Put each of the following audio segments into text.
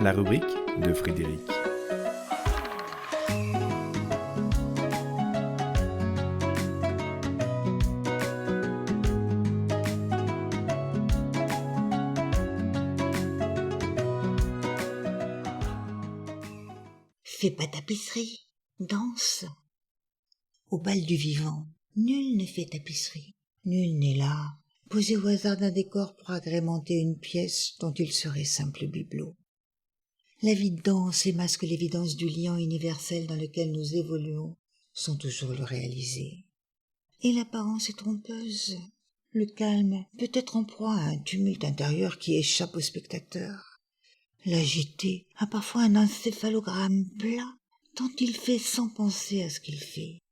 La rubrique de Frédéric. Fais pas tapisserie, danse. Au bal du vivant, nul ne fait tapisserie. Nul n'est là, posé au hasard d'un décor pour agrémenter une pièce dont il serait simple bibelot. La vie danse et masque l'évidence du lien universel dans lequel nous évoluons, sans toujours le réaliser. Et l'apparence est trompeuse. Le calme peut être en proie à un tumulte intérieur qui échappe au spectateur. L'agité a parfois un encéphalogramme plat, tant il fait sans penser à ce qu'il fait.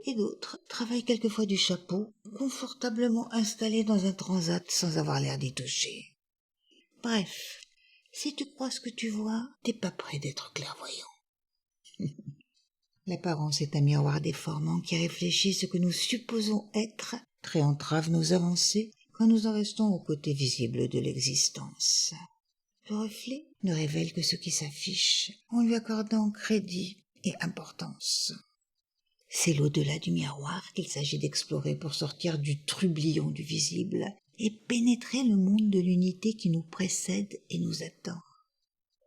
Et d'autres travaillent quelquefois du chapeau, confortablement installés dans un transat sans avoir l'air d'y toucher. Bref, si tu crois ce que tu vois, t'es pas près d'être clairvoyant. L'apparence est un miroir déformant qui réfléchit ce que nous supposons être, très entrave nos avancées quand nous en restons au côté visible de l'existence. Le reflet ne révèle que ce qui s'affiche, en lui accordant crédit et importance. C'est l'au-delà du miroir qu'il s'agit d'explorer pour sortir du trublion du visible et pénétrer le monde de l'unité qui nous précède et nous attend.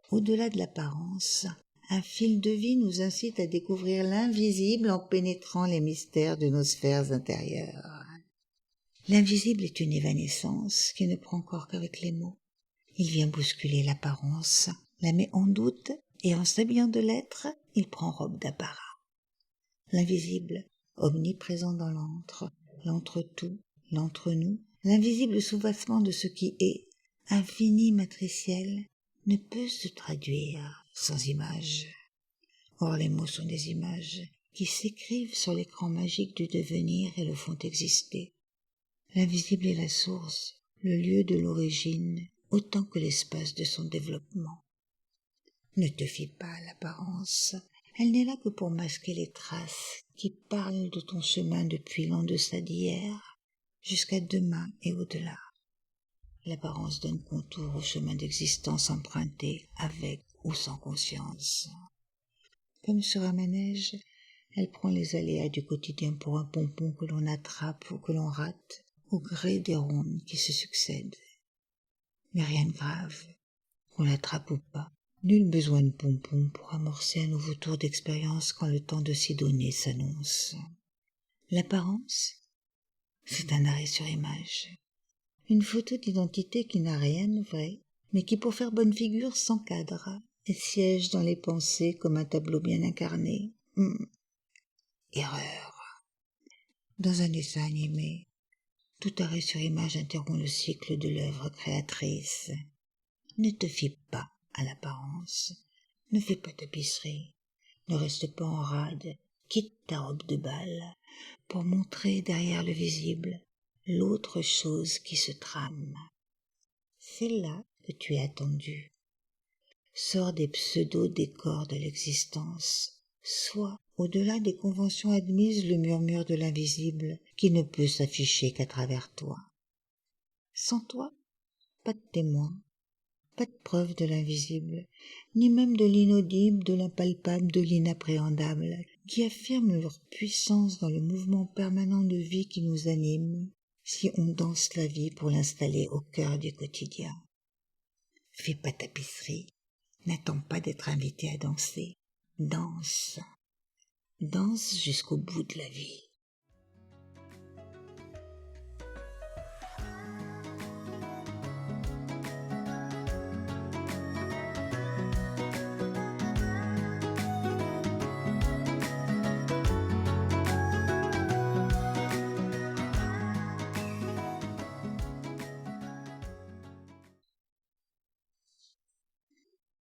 Au-delà de l'apparence, un fil de vie nous incite à découvrir l'invisible en pénétrant les mystères de nos sphères intérieures. L'invisible est une évanescence qui ne prend corps qu'avec les mots. Il vient bousculer l'apparence, la met en doute, et en s'habillant de l'être, il prend robe d'apparat. L'invisible, omniprésent dans l'entre-tout, l'entre-nous, l'invisible soubassement de ce qui est, infini matriciel, ne peut se traduire sans images. Or les mots sont des images qui s'écrivent sur l'écran magique du devenir et le font exister. L'invisible est la source, le lieu de l'origine, autant que l'espace de son développement. Ne te fie pas à l'apparence, elle n'est là que pour masquer les traces qui parlent de ton chemin depuis l'en-deçà d'hier jusqu'à demain et au-delà. L'apparence donne contour au chemin d'existence emprunté avec ou sans conscience. Comme sur un manège, elle prend les aléas du quotidien pour un pompon que l'on attrape ou que l'on rate au gré des rondes qui se succèdent. Mais rien de grave, qu'on l'attrape ou pas. Nul besoin de pompon pour amorcer un nouveau tour d'expérience quand le temps de s'y donner s'annonce. L'apparence, c'est un arrêt sur image. Une photo d'identité qui n'a rien de vrai, mais qui pour faire bonne figure s'encadre et siège dans les pensées comme un tableau bien incarné. Erreur. Dans un dessin animé, tout arrêt sur image interrompt le cycle de l'œuvre créatrice. Ne te fie pas à l'apparence, ne fais pas tapisserie, ne reste pas en rade, quitte ta robe de bal pour montrer derrière le visible l'autre chose qui se trame. C'est là que tu es attendu. Sors des pseudo-décors de l'existence, sois au-delà des conventions admises le murmure de l'invisible qui ne peut s'afficher qu'à travers toi. Sans toi, pas de témoin, pas de preuve de l'invisible, ni même de l'inaudible, de l'impalpable, de l'inappréhendable, qui affirment leur puissance dans le mouvement permanent de vie qui nous anime, si on danse la vie pour l'installer au cœur du quotidien. Fais pas tapisserie, n'attends pas d'être invité à danser, danse, danse jusqu'au bout de la vie.